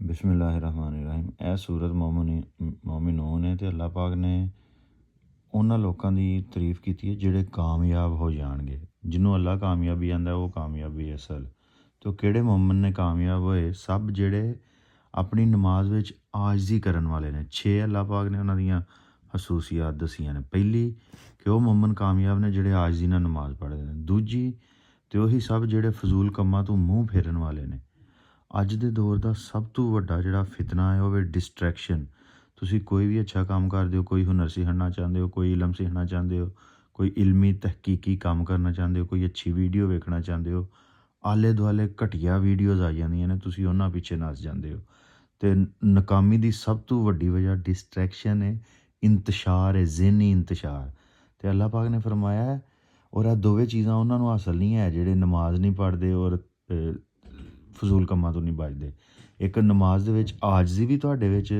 ਬਿਸਮਿਲ੍ਲਾਹਿਰਰਹਿਮਾਨਿਰਰਹੀਮ। ਇਹ ਸੂਰਤ ਮੋਮਿਨੂਨ ਹੈ ਅਤੇ ਅੱਲਾਹ ਪਾਕ ਨੇ ਉਹਨਾਂ ਲੋਕਾਂ ਦੀ ਤਾਰੀਫ ਕੀਤੀ ਹੈ ਜਿਹੜੇ ਕਾਮਯਾਬ ਹੋ ਜਾਣਗੇ। ਜਿਹਨੂੰ ਅੱਲਾਹ ਕਾਮਯਾਬੀ ਆਂਦਾ ਉਹ ਕਾਮਯਾਬੀ ਅਸਲ। ਅਤੇ ਉਹ ਕਿਹੜੇ ਮੋਮਨ ਨੇ ਕਾਮਯਾਬ ਹੋਏ? ਸਭ ਜਿਹੜੇ ਆਪਣੀ ਨਮਾਜ਼ ਵਿੱਚ ਆਜਜ਼ੀ ਕਰਨ ਵਾਲੇ ਨੇ। 6 ਅੱਲਾਹ ਪਾਕ ਨੇ ਉਹਨਾਂ ਦੀਆਂ ਖਸੂਸੀਆਤ ਦਸੀਆਂ ਨੇ। ਪਹਿਲੀ ਕਿ ਉਹ ਮੋਮਨ ਕਾਮਯਾਬ ਨੇ ਜਿਹੜੇ ਆਜਜ਼ੀ ਨਾਲ ਨਮਾਜ਼ ਪੜ੍ਹਦੇ ਨੇ। ਦੂਜੀ ਤੇ ਉਹੀ ਸਭ ਜਿਹੜੇ ਫਜ਼ੂਲ ਕੰਮਾਂ ਤੋਂ ਮੂੰਹ ਫੇਰਨ ਵਾਲੇ ਨੇ। ਅੱਜ ਦੇ ਦੌਰ ਦਾ ਸਭ ਤੋਂ ਵੱਡਾ ਜਿਹੜਾ ਫਿਤਨਾ ਹੈ ਉਹ ਹੈ ਡਿਸਟਰੈਕਸ਼ਨ। ਤੁਸੀਂ ਕੋਈ ਵੀ ਅੱਛਾ ਕੰਮ ਕਰਦੇ ਹੋ, ਕੋਈ ਹੁਨਰ ਸਿੱਖਣਾ ਚਾਹੁੰਦੇ ਹੋ, ਕੋਈ ਇਲਮ ਸਿੱਖਣਾ ਚਾਹੁੰਦੇ ਹੋ, ਕੋਈ ਇਲਮੀ ਤਹਿਕੀਕੀ ਕੰਮ ਕਰਨਾ ਚਾਹੁੰਦੇ ਹੋ, ਕੋਈ ਅੱਛੀ ਵੀਡੀਓ ਵੇਖਣਾ ਚਾਹੁੰਦੇ ਹੋ, ਆਲੇ ਦੁਆਲੇ ਘਟੀਆ ਵੀਡੀਓਜ਼ ਆ ਜਾਂਦੀਆਂ ਨੇ, ਤੁਸੀਂ ਉਹਨਾਂ ਪਿੱਛੇ ਨੱਸ ਜਾਂਦੇ ਹੋ। ਅਤੇ ਨਾਕਾਮੀ ਦੀ ਸਭ ਤੋਂ ਵੱਡੀ ਵਜ੍ਹਾ ਡਿਸਟਰੈਕਸ਼ਨ ਹੈ, ਇੰਤਸ਼ਾਰ ਹੈ, ਜ਼ਿਹਨੀ ਇੰਤਸ਼ਾਰ। ਅਤੇ ਅੱਲਾਹ ਪਾਕ ਨੇ ਫਰਮਾਇਆ ਹੈ ਔਰ ਇਹ ਦੋਵੇਂ ਚੀਜ਼ਾਂ ਉਹਨਾਂ ਨੂੰ ਹਾਸਲ ਨਹੀਂ ਹੈ ਜਿਹੜੇ ਨਮਾਜ਼ ਨਹੀਂ ਪੜ੍ਹਦੇ ਔਰ ਫਜ਼ੂਲ ਕੰਮਾਂ ਤੋਂ ਨਹੀਂ ਬਚਦੇ। ਇੱਕ ਨਮਾਜ਼ ਦੇ ਵਿੱਚ ਆਜਜ਼ੀ ਵੀ ਤੁਹਾਡੇ ਵਿੱਚ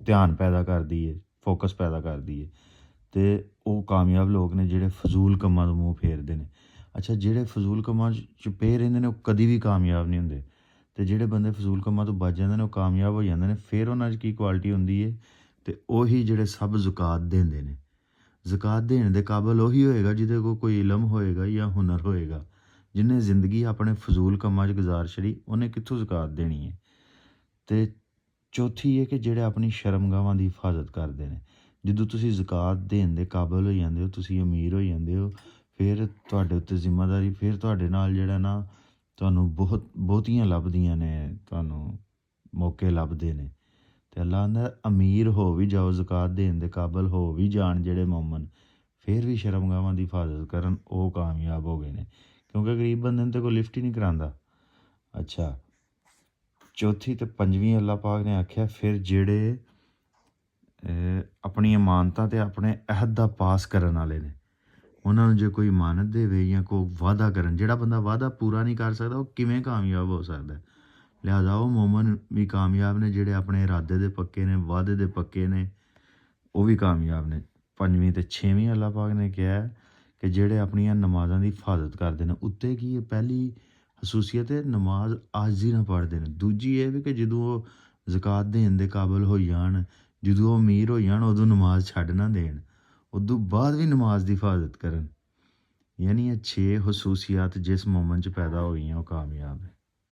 ਧਿਆਨ ਪੈਦਾ ਕਰਦੀ ਹੈ, ਫੋਕਸ ਪੈਦਾ ਕਰਦੀ ਹੈ। ਅਤੇ ਉਹ ਕਾਮਯਾਬ ਲੋਕ ਨੇ ਜਿਹੜੇ ਫਜ਼ੂਲ ਕੰਮਾਂ ਤੋਂ ਮੂੰਹ ਫੇਰਦੇ ਨੇ। ਅੱਛਾ, ਜਿਹੜੇ ਫਜ਼ੂਲ ਕੰਮਾਂ 'ਚ ਪਏ ਰਹਿੰਦੇ ਨੇ ਉਹ ਕਦੀ ਵੀ ਕਾਮਯਾਬ ਨਹੀਂ ਹੁੰਦੇ। ਅਤੇ ਜਿਹੜੇ ਬੰਦੇ ਫਜ਼ੂਲ ਕੰਮਾਂ ਤੋਂ ਬਚ ਜਾਂਦੇ ਨੇ ਉਹ ਕਾਮਯਾਬ ਹੋ ਜਾਂਦੇ ਨੇ। ਫਿਰ ਉਹਨਾਂ 'ਚ ਕੀ ਕੁਆਲਿਟੀ ਹੁੰਦੀ ਹੈ? ਅਤੇ ਉਹੀ ਜਿਹੜੇ ਸਭ ਜ਼ਕਾਤ ਦਿੰਦੇ ਨੇ। ਜ਼ਕਾਤ ਦੇਣ ਦੇ ਕਾਬਲ ਉਹੀ ਹੋਏਗਾ ਜਿਹਦੇ ਕੋਲ ਕੋਈ ਇਲਮ ਹੋਏਗਾ ਜਾਂ ਹੁਨਰ ਹੋਏਗਾ। ਜਿਹਨੇ ਜ਼ਿੰਦਗੀ ਆਪਣੇ ਫਜ਼ੂਲ ਕੰਮਾਂ 'ਚ ਗੁਜ਼ਾਰ ਛੜੀ ਉਹਨੇ ਕਿੱਥੋਂ ਜ਼ਕਾਤ ਦੇਣੀ ਹੈ? ਅਤੇ ਚੌਥੀ ਇਹ ਕਿ ਜਿਹੜੇ ਆਪਣੀ ਸ਼ਰਮਗਾਹਾਂ ਦੀ ਹਿਫਾਜ਼ਤ ਕਰਦੇ ਨੇ। ਜਦੋਂ ਤੁਸੀਂ ਜ਼ਕਾਤ ਦੇਣ ਦੇ ਕਾਬਲ ਹੋ ਜਾਂਦੇ ਹੋ, ਤੁਸੀਂ ਅਮੀਰ ਹੋ ਜਾਂਦੇ ਹੋ, ਫਿਰ ਤੁਹਾਡੇ ਉੱਤੇ ਜ਼ਿੰਮੇਦਾਰੀ, ਫਿਰ ਤੁਹਾਡੇ ਨਾਲ ਜਿਹੜਾ ਨਾ ਤੁਹਾਨੂੰ ਬਹੁਤੀਆਂ ਲੱਭਦੀਆਂ ਨੇ, ਤੁਹਾਨੂੰ ਮੌਕੇ ਲੱਭਦੇ ਨੇ। ਅਤੇ ਅੱਲਾਹ ਕਹਿੰਦਾ ਅਮੀਰ ਹੋ ਵੀ ਜਾਓ, ਜ਼ਕਾਤ ਦੇਣ ਦੇ ਕਾਬਲ ਹੋ ਵੀ ਜਾਣ ਜਿਹੜੇ ਮੋਮਨ, ਫਿਰ ਵੀ ਸ਼ਰਮਗਾਹਾਂ ਦੀ ਹਿਫਾਜ਼ਤ ਕਰਨ, ਉਹ ਕਾਮਯਾਬ ਹੋ ਗਏ ਨੇ। ਕਿਉਂਕਿ ਗਰੀਬ ਬੰਦੇ ਨੂੰ ਤਾਂ ਕੋਈ ਲਿਫਟ ਹੀ ਨਹੀਂ ਕਰਾਉਂਦਾ। ਅੱਛਾ, ਚੌਥੀ ਅਤੇ ਪੰਜਵੀਂ ਅੱਲਾਹ ਪਾਕ ਨੇ ਆਖਿਆ ਫਿਰ ਜਿਹੜੇ ਆਪਣੀ ਅਮਾਨਤਾਂ ਅਤੇ ਆਪਣੇ ਅਹਿਦ ਦਾ ਪਾਸ ਕਰਨ ਵਾਲੇ ਨੇ। ਉਹਨਾਂ ਨੂੰ ਜੇ ਕੋਈ ਅਮਾਨਤ ਦੇਵੇ ਜਾਂ ਕੋਈ ਵਾਅਦਾ ਕਰਨ, ਜਿਹੜਾ ਬੰਦਾ ਵਾਅਦਾ ਪੂਰਾ ਨਹੀਂ ਕਰ ਸਕਦਾ ਉਹ ਕਿਵੇਂ ਕਾਮਯਾਬ ਹੋ ਸਕਦਾ? ਲਿਹਾਜ਼ਾ ਉਹ ਮੋਮਨ ਵੀ ਕਾਮਯਾਬ ਨੇ ਜਿਹੜੇ ਆਪਣੇ ਇਰਾਦੇ ਦੇ ਪੱਕੇ ਨੇ, ਵਾਅਦੇ ਦੇ ਪੱਕੇ ਨੇ, ਉਹ ਵੀ ਕਾਮਯਾਬ ਨੇ। ਪੰਜਵੀਂ ਅਤੇ ਛੇਵੀਂ ਅੱਲਾਹ ਪਾਕ ਨੇ ਕਿਹਾ ਕਿ ਜਿਹੜੇ ਆਪਣੀਆਂ ਨਮਾਜ਼ਾਂ ਦੀ ਹਿਫਾਜ਼ਤ ਕਰਦੇ ਨੇ। ਉੱਤੇ ਕੀ ਹੈ? ਪਹਿਲੀ ਖਸੂਸੀਅਤ ਹੈ ਨਮਾਜ਼ ਆਜਜ਼ੀ ਨਾਲ ਪੜ੍ਹਦੇ ਨੇ। ਦੂਜੀ ਇਹ ਵੀ ਕਿ ਜਦੋਂ ਉਹ ਜ਼ਕਾਤ ਦੇਣ ਦੇ ਕਾਬਲ ਹੋ ਜਾਣ, ਜਦੋਂ ਉਹ ਅਮੀਰ ਹੋ ਜਾਣ, ਉਦੋਂ ਨਮਾਜ਼ ਛੱਡ ਨਾ ਦੇਣ, ਉਦੋਂ ਬਾਅਦ ਵੀ ਨਮਾਜ਼ ਦੀ ਹਿਫਾਜ਼ਤ ਕਰਨ। ਯਾਨੀ ਇਹ 6 ਖਸੂਸੀਅਤ ਜਿਸ ਮੋਮਨ 'ਚ ਪੈਦਾ ਹੋਈਆਂ ਉਹ ਕਾਮਯਾਬ ਹੈ।